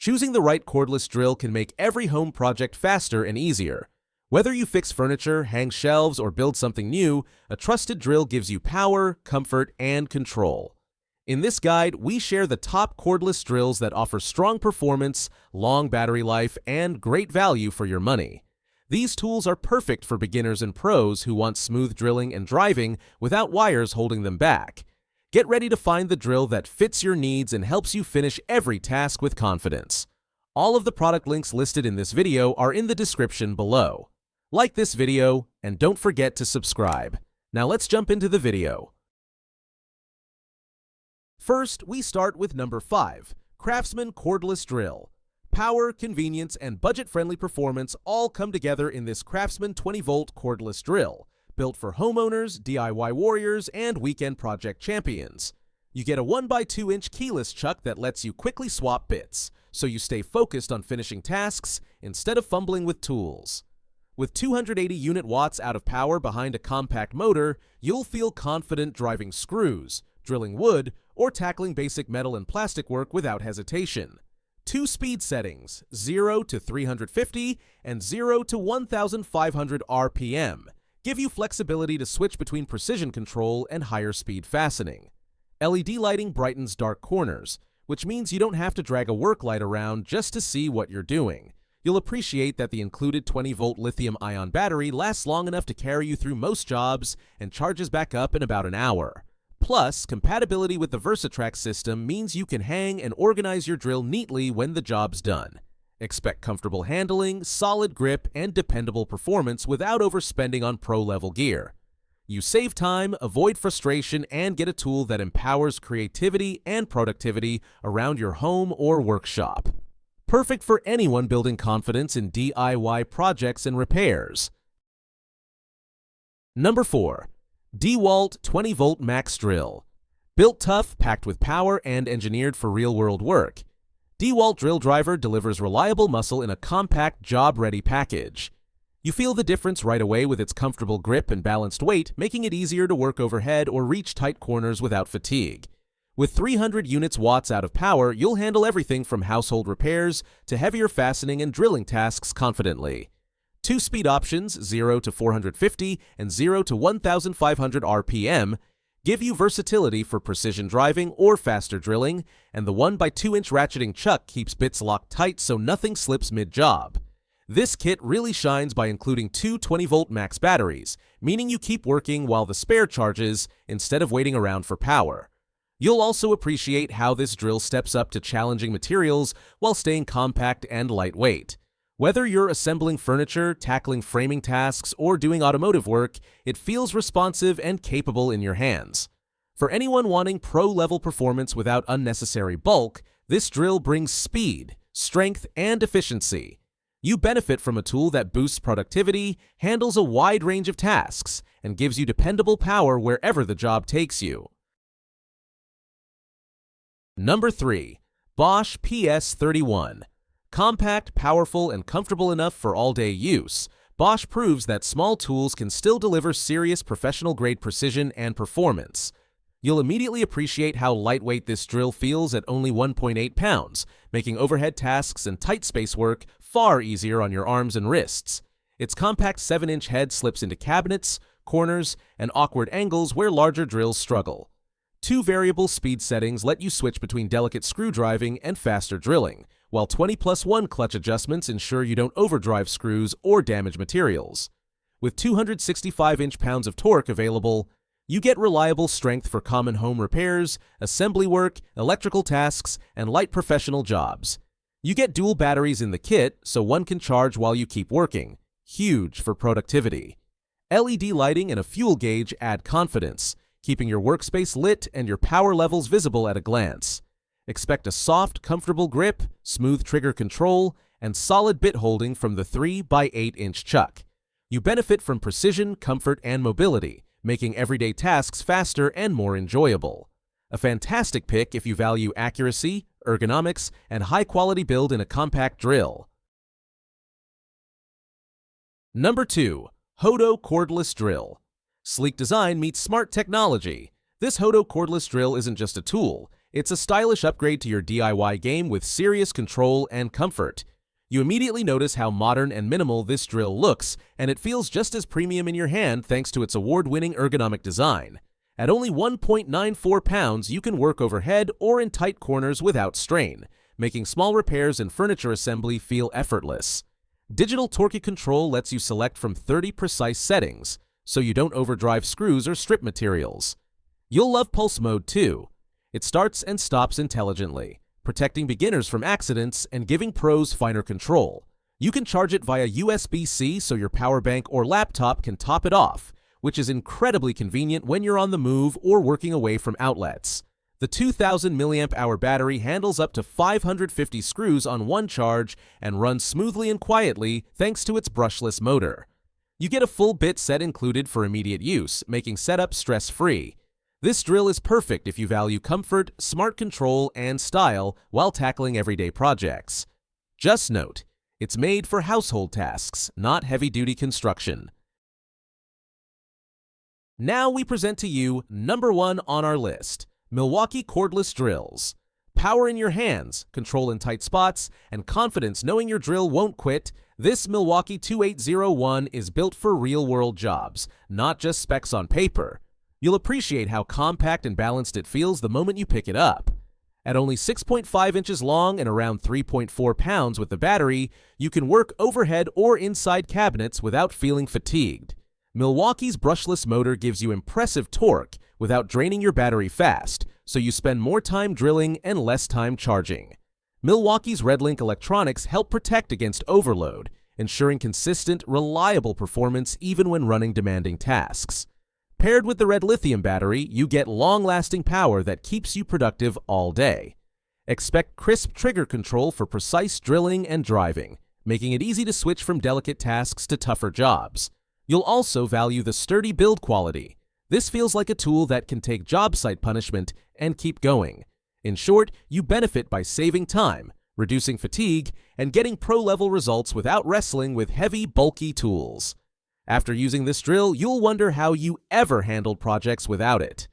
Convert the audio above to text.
Choosing the right cordless drill can make every home project faster and easier. Whether you fix furniture, hang shelves, or build something new, a trusted drill gives you power, comfort, and control. In this guide, we share the top cordless drills that offer strong performance, long battery life, and great value for your money. These tools are perfect for beginners and pros who want smooth drilling and driving without wires holding them back. Get ready to find the drill that fits your needs and helps you finish every task with confidence. All of the product links listed in this video are in the description below. Like this video, and don't forget to subscribe. Now let's jump into the video. First, we start with number 5, Craftsman Cordless Drill. Power, convenience, and budget-friendly performance all come together in this Craftsman 20-volt cordless drill, built for homeowners, DIY warriors, and weekend project champions. You get a 1x2-inch keyless chuck that lets you quickly swap bits, so you stay focused on finishing tasks instead of fumbling with tools. With 280 unit watts out of power behind a compact motor, you'll feel confident driving screws, drilling wood, or tackling basic metal and plastic work without hesitation. 2 speed settings, 0 to 350 and 0 to 1,500 RPM, give you flexibility to switch between precision control and higher speed fastening. LED lighting brightens dark corners, which means you don't have to drag a work light around just to see what you're doing. You'll appreciate that the included 20-volt lithium-ion battery lasts long enough to carry you through most jobs and charges back up in about an hour. Plus, compatibility with the VersaTrack system means you can hang and organize your drill neatly when the job's done. Expect comfortable handling, solid grip, and dependable performance without overspending on pro-level gear. You save time, avoid frustration, and get a tool that empowers creativity and productivity around your home or workshop. Perfect for anyone building confidence in DIY projects and repairs. Number 4. DeWalt 20-volt Max Drill. Built tough, packed with power, and engineered for real-world work, DeWalt Drill Driver delivers reliable muscle in a compact, job-ready package. You feel the difference right away with its comfortable grip and balanced weight, making it easier to work overhead or reach tight corners without fatigue. With 300 units watts out of power, you'll handle everything from household repairs to heavier fastening and drilling tasks confidently. 2 speed options, 0 to 450 and 0 to 1,500 RPM, give you versatility for precision driving or faster drilling, and the 1x2-inch ratcheting chuck keeps bits locked tight so nothing slips mid-job. This kit really shines by including 2 20-volt max batteries, meaning you keep working while the spare charges instead of waiting around for power. You'll also appreciate how this drill steps up to challenging materials while staying compact and lightweight. Whether you're assembling furniture, tackling framing tasks, or doing automotive work, it feels responsive and capable in your hands. For anyone wanting pro-level performance without unnecessary bulk, this drill brings speed, strength, and efficiency. You benefit from a tool that boosts productivity, handles a wide range of tasks, and gives you dependable power wherever the job takes you. Number 3. Bosch PS31. Compact, powerful, and comfortable enough for all-day use, Bosch proves that small tools can still deliver serious professional-grade precision and performance. You'll immediately appreciate how lightweight this drill feels at only 1.8 pounds, making overhead tasks and tight space work far easier on your arms and wrists. Its compact 7-inch head slips into cabinets, corners, and awkward angles where larger drills struggle. 2 variable speed settings let you switch between delicate screw driving and faster drilling, while 20+1 clutch adjustments ensure you don't overdrive screws or damage materials. With 265 inch-pounds of torque available, you get reliable strength for common home repairs, assembly work, electrical tasks, and light professional jobs. You get dual batteries in the kit, so one can charge while you keep working. Huge for productivity. LED lighting and a fuel gauge add confidence, keeping your workspace lit and your power levels visible at a glance. Expect a soft, comfortable grip, smooth trigger control, and solid bit holding from the 3x8-inch chuck. You benefit from precision, comfort, and mobility, making everyday tasks faster and more enjoyable. A fantastic pick if you value accuracy, ergonomics, and high-quality build in a compact drill. Number 2. Hoto Cordless Drill. Sleek design meets smart technology. This Hoto cordless drill isn't just a tool, It's a stylish upgrade to your DIY game with serious control and comfort. You immediately notice how modern and minimal this drill looks, and it feels just as premium in your hand thanks to its award-winning ergonomic design. At only 1.94 pounds, you can work overhead or in tight corners without strain, making small repairs and furniture assembly feel effortless. Digital Torque control lets you select from 30 precise settings, so you don't overdrive screws or strip materials. You'll love Pulse Mode too. It starts and stops intelligently, protecting beginners from accidents and giving pros finer control. You can charge it via USB-C so your power bank or laptop can top it off, which is incredibly convenient when you're on the move or working away from outlets. The 2000 mAh battery handles up to 550 screws on one charge and runs smoothly and quietly thanks to its brushless motor. You get a full bit set included for immediate use, making setup stress-free. This drill is perfect if you value comfort, smart control, and style while tackling everyday projects. Just note, it's made for household tasks, not heavy-duty construction. Now we present to you number 1 on our list, Milwaukee Cordless Drills. Power in your hands, control in tight spots, and confidence knowing your drill won't quit, this Milwaukee 2801 is built for real-world jobs, not just specs on paper. You'll appreciate how compact and balanced it feels the moment you pick it up. At only 6.5 inches long and around 3.4 pounds with the battery, you can work overhead or inside cabinets without feeling fatigued. Milwaukee's brushless motor gives you impressive torque without draining your battery fast, so you spend more time drilling and less time charging. Milwaukee's RedLink electronics help protect against overload, ensuring consistent, reliable performance even when running demanding tasks. Paired with the red lithium battery, you get long-lasting power that keeps you productive all day. Expect crisp trigger control for precise drilling and driving, making it easy to switch from delicate tasks to tougher jobs. You'll also value the sturdy build quality. This feels like a tool that can take job site punishment and keep going. In short, you benefit by saving time, reducing fatigue, and getting pro-level results without wrestling with heavy, bulky tools. After using this drill, you'll wonder how you ever handled projects without it.